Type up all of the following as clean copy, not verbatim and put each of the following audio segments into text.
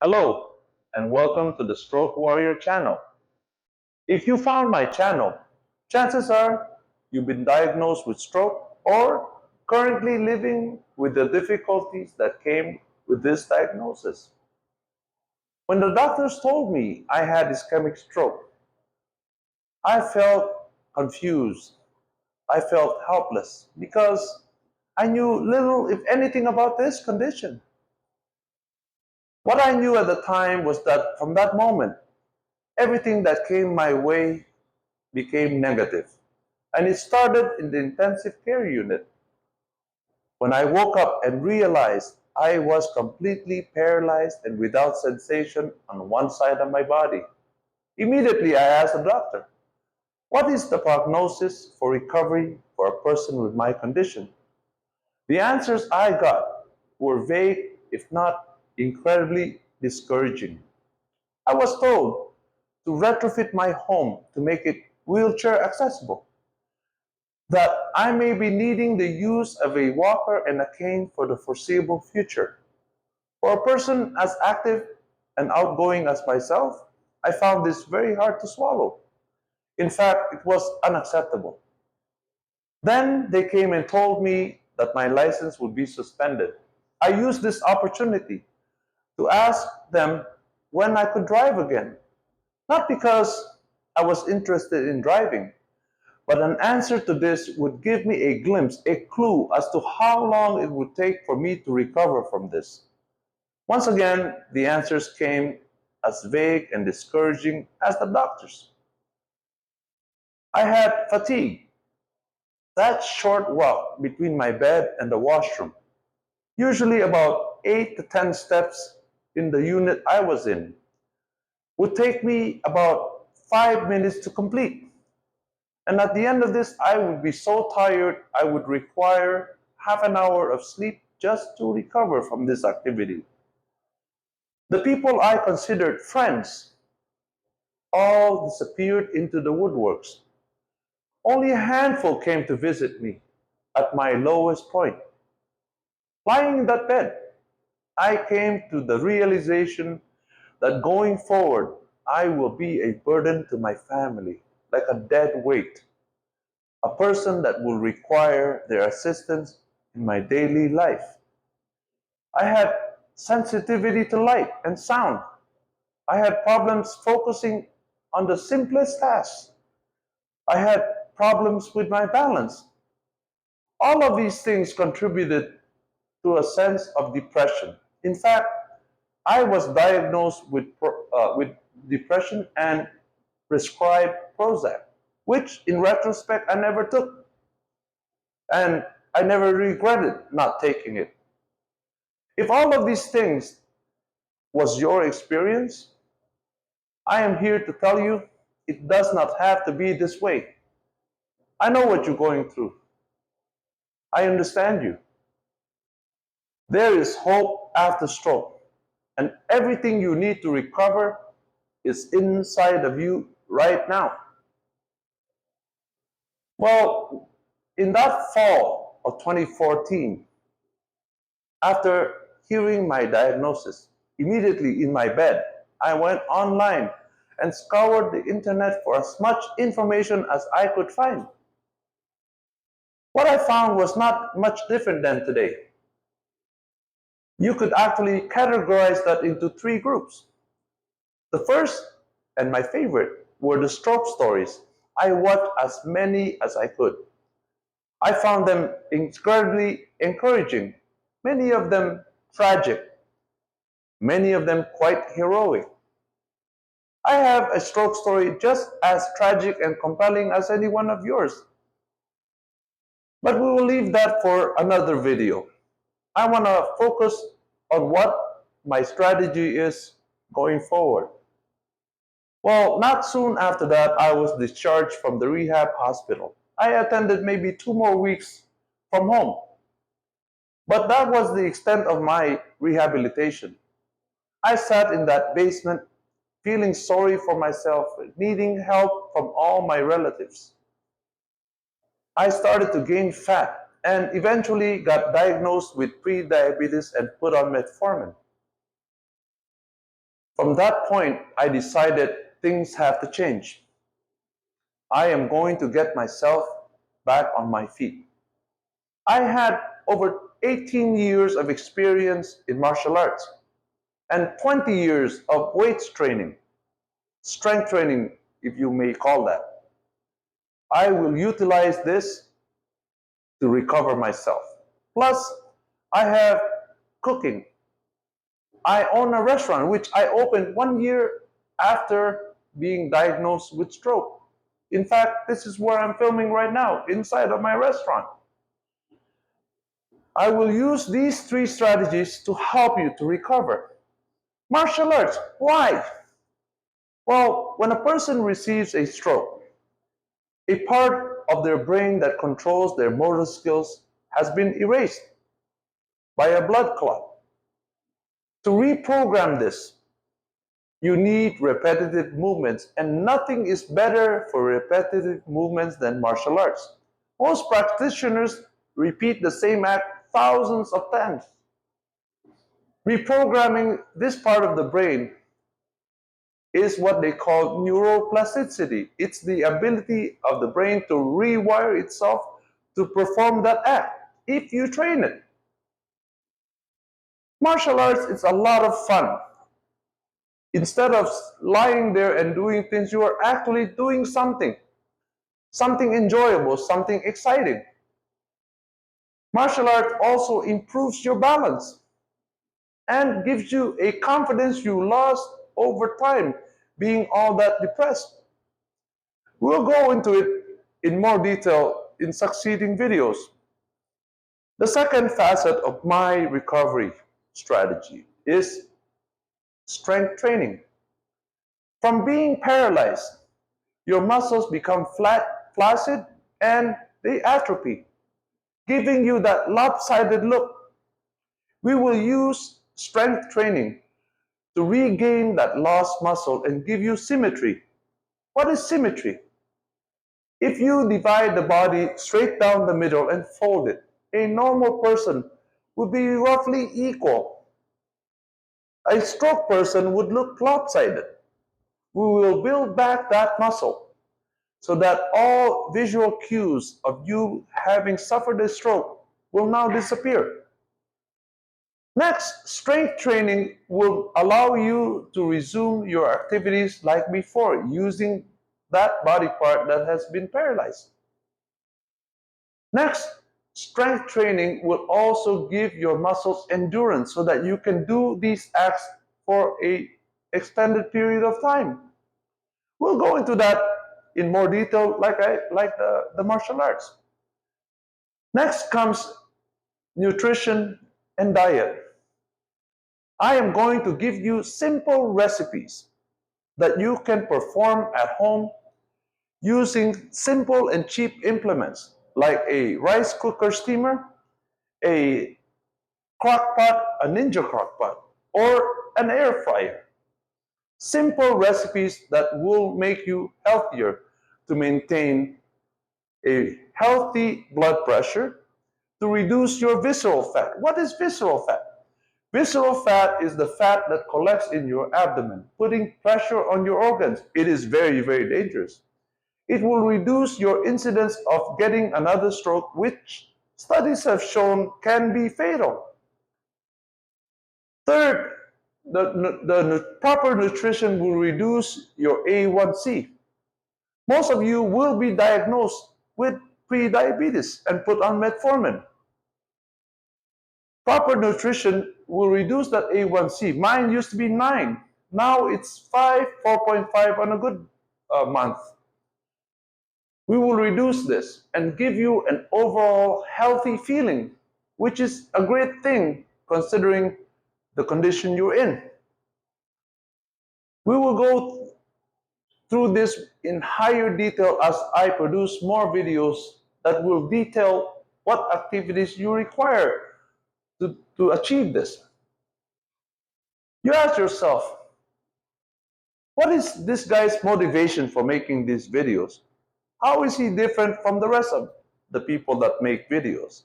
Hello, and welcome to the Stroke Warrior channel. If you found my channel, chances are you've been diagnosed with stroke or currently living with the difficulties that came with this diagnosis. When the doctors told me I had ischemic stroke, I felt confused. I felt helpless because I knew little, if anything, about this condition. What I knew at the time was that from that moment, everything that came my way became negative, and it started in the intensive care unit. When I woke up and realized I was completely paralyzed and without sensation on one side of my body, immediately I asked the doctor, what is the prognosis for recovery for a person with my condition? The answers I got were vague, if not incredibly discouraging. I was told to retrofit my home to make it wheelchair accessible, that I may be needing the use of a walker and a cane for the foreseeable future. For a person as active and outgoing as myself, I found this very hard to swallow. In fact, it was unacceptable. Then they came and told me that my license would be suspended. I used this opportunity to ask them when I could drive again, not because I was interested in driving, but an answer to this would give me a glimpse, a clue as to how long it would take for me to recover from this. Once again, the answers came as vague and discouraging as the doctors. I had fatigue, that short walk between my bed and the washroom, usually about 8 to 10 steps in the unit I was in, would take me about 5 minutes to complete. And at the end of this, I would be so tired, I would require half an hour of sleep just to recover from this activity. The people I considered friends all disappeared into the woodworks. Only a handful came to visit me at my lowest point. Lying in that bed, I came to the realization that going forward, I will be a burden to my family, like a dead weight, a person that will require their assistance in my daily life. I had sensitivity to light and sound. I had problems focusing on the simplest tasks. I had problems with my balance. All of these things contributed to a sense of depression. In fact, I was diagnosed with depression and prescribed Prozac, which in retrospect I never took. And I never regretted not taking it. If all of these things was your experience, I am here to tell you it does not have to be this way. I know what you're going through. I understand you. There is hope after stroke, and everything you need to recover is inside of you right now. Well, in that fall of 2014, after hearing my diagnosis, immediately in my bed, I went online and scoured the internet for as much information as I could find. What I found was not much different than today. You could actually categorize that into three groups. The first, and my favorite, were the stroke stories. I watched as many as I could. I found them incredibly encouraging, many of them tragic, many of them quite heroic. I have a stroke story just as tragic and compelling as any one of yours. But we will leave that for another video. I want to focus on what my strategy is going forward. Well, not soon after that, I was discharged from the rehab hospital. I attended maybe 2 more weeks from home. But that was the extent of my rehabilitation. I sat in that basement feeling sorry for myself, needing help from all my relatives. I started to gain fat and eventually got diagnosed with pre-diabetes and put on metformin. From that point, I decided things have to change. I am going to get myself back on my feet. I had over 18 years of experience in martial arts and 20 years of weights training, strength training, if you may call that. I will utilize this to recover myself. Plus, I have cooking. I own a restaurant which I opened 1 year after being diagnosed with stroke. In fact, this is where I'm filming right now, inside of my restaurant. I will use these three strategies to help you to recover. Martial arts, why? Well, when a person receives a stroke, a part of their brain that controls their motor skills has been erased by a blood clot. To reprogram this, you need repetitive movements, and nothing is better for repetitive movements than martial arts. Most practitioners repeat the same act thousands of times. Reprogramming this part of the brain is what they call neuroplasticity. It's the ability of the brain to rewire itself to perform that act if you train it. Martial arts is a lot of fun. Instead of lying there and doing things, you are actually doing something enjoyable, something exciting. Martial art also improves your balance and gives you a confidence you lost over time being all that depressed. We'll go into it in more detail in succeeding videos. The second facet of my recovery strategy is strength training. From being paralyzed, your muscles become flat, flaccid, and they atrophy, giving you that lopsided look. We will use strength training to regain that lost muscle and give you symmetry. What is symmetry? If you divide the body straight down the middle and fold it, a normal person would be roughly equal. A stroke person would look lopsided. We will build back that muscle so that all visual cues of you having suffered a stroke will now disappear. Next, strength training will allow you to resume your activities like before using that body part that has been paralyzed. Next, strength training will also give your muscles endurance so that you can do these acts for an extended period of time. We'll go into that in more detail like the martial arts. Next comes nutrition and diet. I am going to give you simple recipes that you can perform at home using simple and cheap implements like a rice cooker steamer, a crock pot, a ninja crock pot, or an air fryer. Simple recipes that will make you healthier to maintain a healthy blood pressure, to reduce your visceral fat. What is visceral fat? Visceral fat is the fat that collects in your abdomen, putting pressure on your organs. It is very, very dangerous. It will reduce your incidence of getting another stroke, which studies have shown can be fatal. Third, the proper nutrition will reduce your A1C. Most of you will be diagnosed with pre-diabetes and put on metformin. Proper nutrition will reduce that A1C. Mine used to be 9. Now it's 5, 4.5 on a good month. We will reduce this and give you an overall healthy feeling, which is a great thing considering the condition you're in. We will go through this in higher detail as I produce more videos that will detail what activities you require to achieve this. You ask yourself, what is this guy's motivation for making these videos? How is he different from the rest of the people that make videos?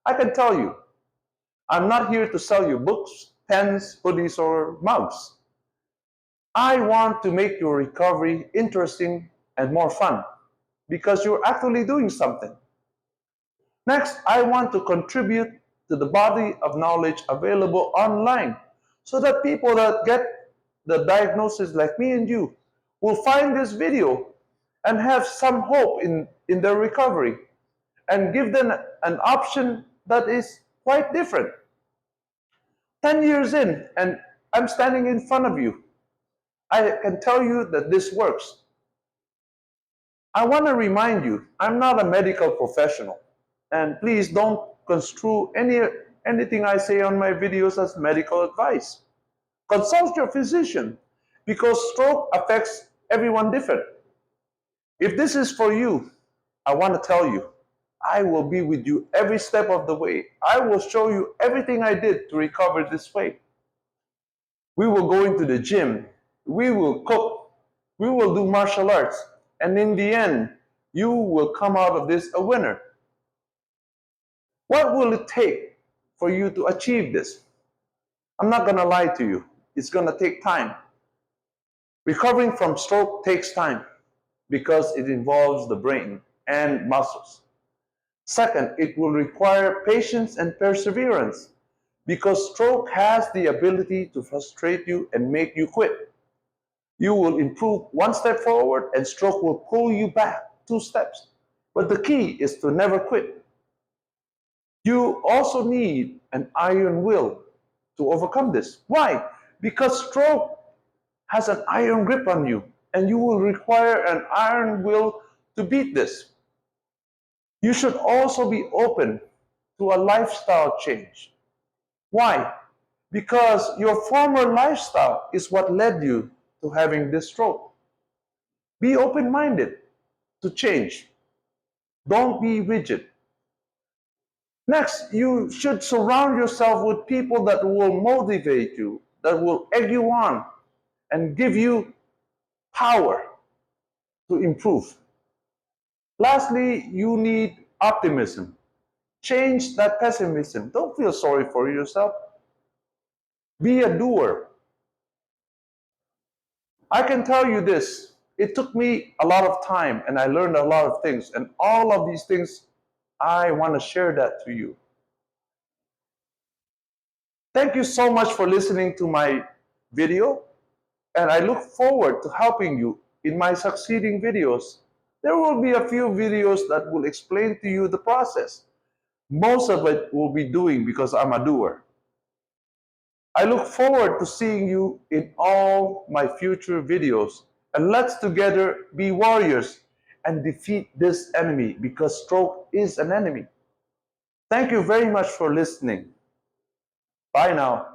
I can tell you, I'm not here to sell you books, pens, hoodies, or mugs. I want to make your recovery interesting and more fun because you're actually doing something. Next, I want to contribute to the body of knowledge available online so that people that get the diagnosis like me and you will find this video and have some hope in their recovery and give them an option that is quite different. 10 years in, and I'm standing in front of you. I can tell you that this works. I want to remind you, I'm not a medical professional. And please don't construe anything I say on my videos as medical advice. Consult your physician because stroke affects everyone different. If this is for you, I want to tell you, I will be with you every step of the way. I will show you everything I did to recover this way. We will go into the gym. We will cook. We will do martial arts. And in the end, you will come out of this a winner. What will it take for you to achieve this? I'm not going to lie to you. It's going to take time. Recovering from stroke takes time because it involves the brain and muscles. Second, it will require patience and perseverance because stroke has the ability to frustrate you and make you quit. You will improve one step forward and stroke will pull you back 2 steps. But the key is to never quit. You also need an iron will to overcome this. Why? Because stroke has an iron grip on you and you will require an iron will to beat this. You should also be open to a lifestyle change. Why? Because your former lifestyle is what led you to having this stroke. Be open-minded to change. Don't be rigid. Next, you should surround yourself with people that will motivate you, that will egg you on, and give you power to improve. Lastly, you need optimism. Change that pessimism. Don't feel sorry for yourself. Be a doer. I can tell you this. It took me a lot of time and I learned a lot of things. And all of these things, I want to share that to you. Thank you so much for listening to my video. And I look forward to helping you in my succeeding videos. There will be a few videos that will explain to you the process. Most of it will be doing because I'm a doer. I look forward to seeing you in all my future videos. And let's together be warriors and defeat this enemy because stroke is an enemy. Thank you very much for listening. Bye now.